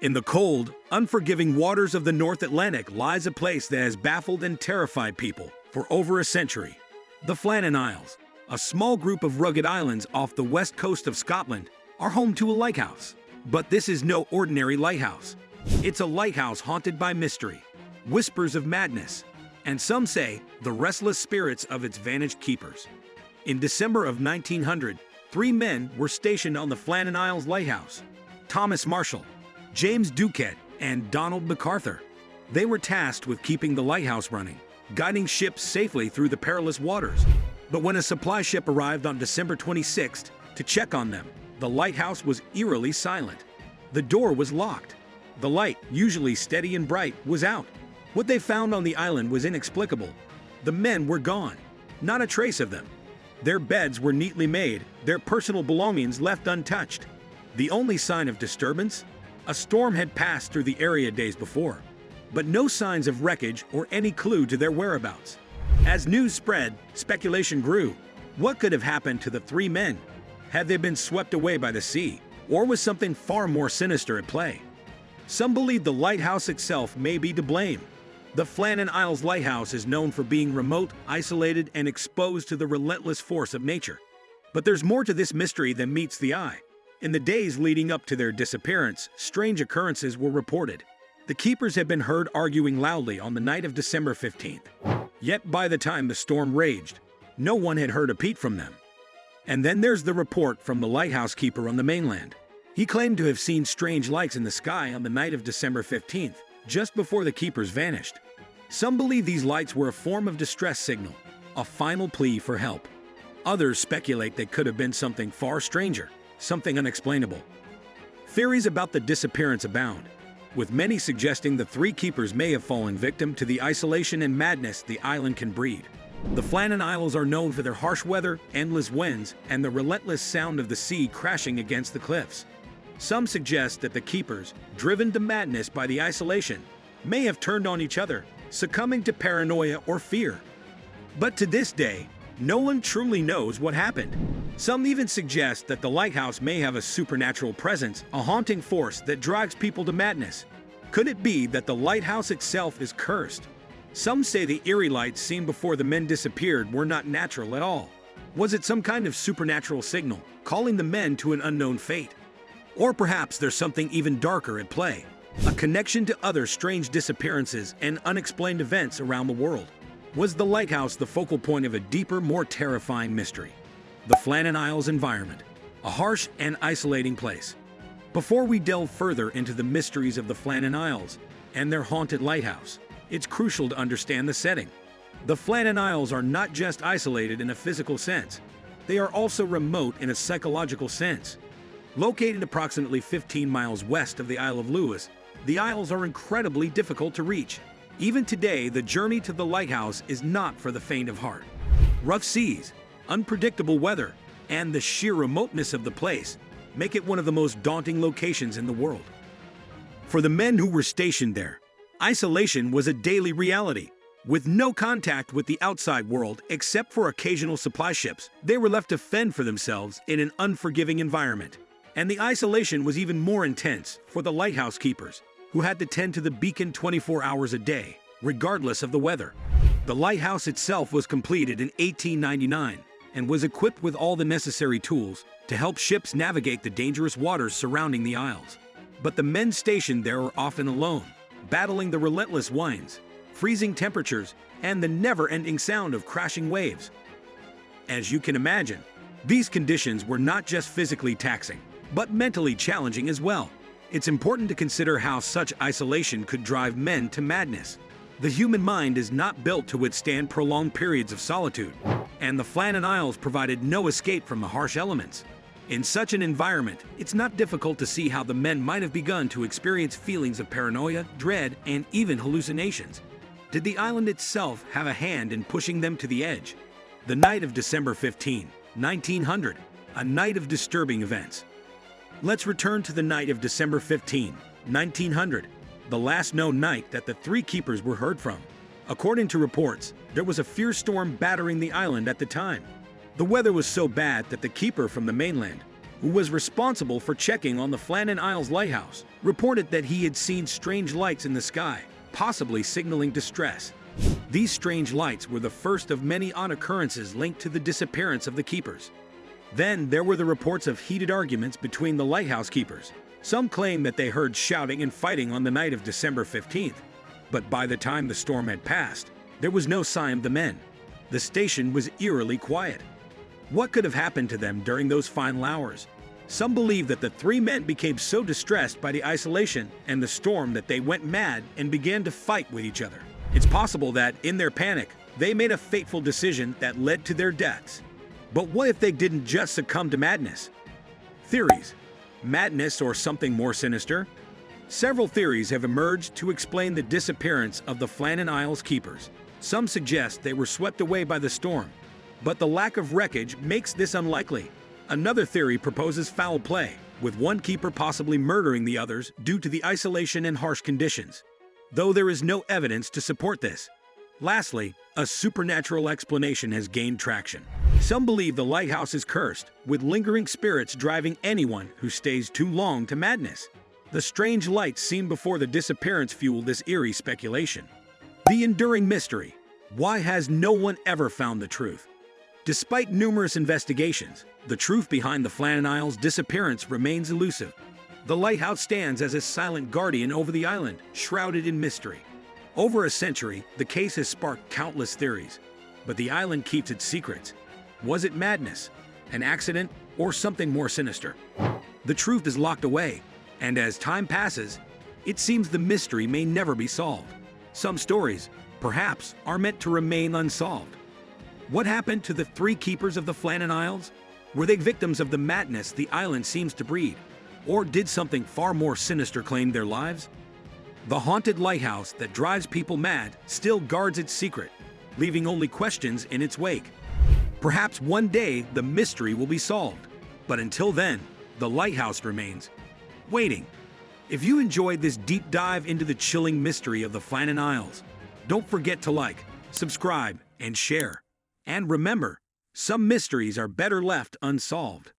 In the cold, unforgiving waters of the North Atlantic lies a place that has baffled and terrified people for over a century. The Flannan Isles, a small group of rugged islands off the west coast of Scotland, are home to a lighthouse. But this is no ordinary lighthouse. It's a lighthouse haunted by mystery, whispers of madness, and some say the restless spirits of its vanished keepers. In December of 1900, 3 men were stationed on the Flannan Isles lighthouse: Thomas Marshall, James Duquette, and Donald MacArthur. They were tasked with keeping the lighthouse running, guiding ships safely through the perilous waters. But when a supply ship arrived on December 26th to check on them, the lighthouse was eerily silent. The door was locked. The light, usually steady and bright, was out. What they found on the island was inexplicable. The men were gone, not a trace of them. Their beds were neatly made, their personal belongings left untouched. The only sign of disturbance? A storm had passed through the area days before, but no signs of wreckage or any clue to their whereabouts. As news spread, speculation grew. What could have happened to the 3 men? Had they been swept away by the sea, or was something far more sinister at play? Some believe the lighthouse itself may be to blame. The Flannan Isles lighthouse is known for being remote, isolated, and exposed to the relentless force of nature. But there's more to this mystery than meets the eye. In the days leading up to their disappearance, strange occurrences were reported. The keepers had been heard arguing loudly on the night of December 15th. Yet by the time the storm raged, no one had heard a peep from them. And then there's the report from the lighthouse keeper on the mainland. He claimed to have seen strange lights in the sky on the night of December 15th, just before the keepers vanished. Some believe these lights were a form of distress signal, a final plea for help. Others speculate they could have been something far stranger, something unexplainable. Theories about the disappearance abound, with many suggesting the 3 keepers may have fallen victim to the isolation and madness the island can breed. The Flannan Isles are known for their harsh weather, endless winds, and the relentless sound of the sea crashing against the cliffs. Some suggest that the keepers, driven to madness by the isolation, may have turned on each other, succumbing to paranoia or fear. But to this day, no one truly knows what happened. Some even suggest that the lighthouse may have a supernatural presence, a haunting force that drives people to madness. Could it be that the lighthouse itself is cursed? Some say the eerie lights seen before the men disappeared were not natural at all. Was it some kind of supernatural signal, calling the men to an unknown fate? Or perhaps there's something even darker at play, a connection to other strange disappearances and unexplained events around the world. Was the lighthouse the focal point of a deeper, more terrifying mystery? The Flannan Isles environment, a harsh and isolating place. Before we delve further into the mysteries of the Flannan Isles and their haunted lighthouse, it's crucial to understand the setting. The Flannan Isles are not just isolated in a physical sense, they are also remote in a psychological sense. Located approximately 15 miles west of the Isle of Lewis, the Isles are incredibly difficult to reach. Even today, the journey to the lighthouse is not for the faint of heart. Rough seas, unpredictable weather, and the sheer remoteness of the place make it one of the most daunting locations in the world. For the men who were stationed there, isolation was a daily reality. With no contact with the outside world except for occasional supply ships, they were left to fend for themselves in an unforgiving environment. And the isolation was even more intense for the lighthouse keepers, who had to tend to the beacon 24 hours a day, regardless of the weather. The lighthouse itself was completed in 1899 and was equipped with all the necessary tools to help ships navigate the dangerous waters surrounding the Isles. But the men stationed there were often alone, battling the relentless winds, freezing temperatures, and the never-ending sound of crashing waves. As you can imagine, these conditions were not just physically taxing, but mentally challenging as well. It's important to consider how such isolation could drive men to madness. The human mind is not built to withstand prolonged periods of solitude, and the Flannan Isles provided no escape from the harsh elements. In such an environment, it's not difficult to see how the men might have begun to experience feelings of paranoia, dread, and even hallucinations. Did the island itself have a hand in pushing them to the edge? The night of December 15, 1900, a night of disturbing events. Let's return to the night of December 15, 1900, the last known night that the 3 keepers were heard from. According to reports, there was a fierce storm battering the island at the time. The weather was so bad that the keeper from the mainland, who was responsible for checking on the Flannan Isles lighthouse, reported that he had seen strange lights in the sky, possibly signaling distress. These strange lights were the first of many odd occurrences linked to the disappearance of the keepers. Then there were the reports of heated arguments between the lighthouse keepers. Some claim that they heard shouting and fighting on the night of December 15th, but by the time the storm had passed, there was no sign of the men. The station was eerily quiet. What could have happened to them during those final hours? Some believe that the three men became so distressed by the isolation and the storm that they went mad and began to fight with each other. It's possible that, in their panic, they made a fateful decision that led to their deaths. But what if they didn't just succumb to madness? Theories. Madness or something more sinister? Several theories have emerged to explain the disappearance of the Flannan Isles keepers. Some suggest they were swept away by the storm, but the lack of wreckage makes this unlikely. Another theory proposes foul play, with one keeper possibly murdering the others due to the isolation and harsh conditions, though there is no evidence to support this. Lastly, a supernatural explanation has gained traction. Some believe the lighthouse is cursed, with lingering spirits driving anyone who stays too long to madness. The strange lights seen before the disappearance fuel this eerie speculation. The enduring mystery. Why has no one ever found the truth? Despite numerous investigations, the truth behind the Flannan Isles' disappearance remains elusive. The lighthouse stands as a silent guardian over the island, shrouded in mystery. Over a century, the case has sparked countless theories, but the island keeps its secrets. Was it madness, an accident, or something more sinister? The truth is locked away, and as time passes, it seems the mystery may never be solved. Some stories, perhaps, are meant to remain unsolved. What happened to the three keepers of the Flannan Isles? Were they victims of the madness the island seems to breed? Or did something far more sinister claim their lives? The haunted lighthouse that drives people mad still guards its secret, leaving only questions in its wake. Perhaps one day the mystery will be solved, but until then, the lighthouse remains, waiting. If you enjoyed this deep dive into the chilling mystery of the Flannan Isles, don't forget to like, subscribe, and share. And remember, some mysteries are better left unsolved.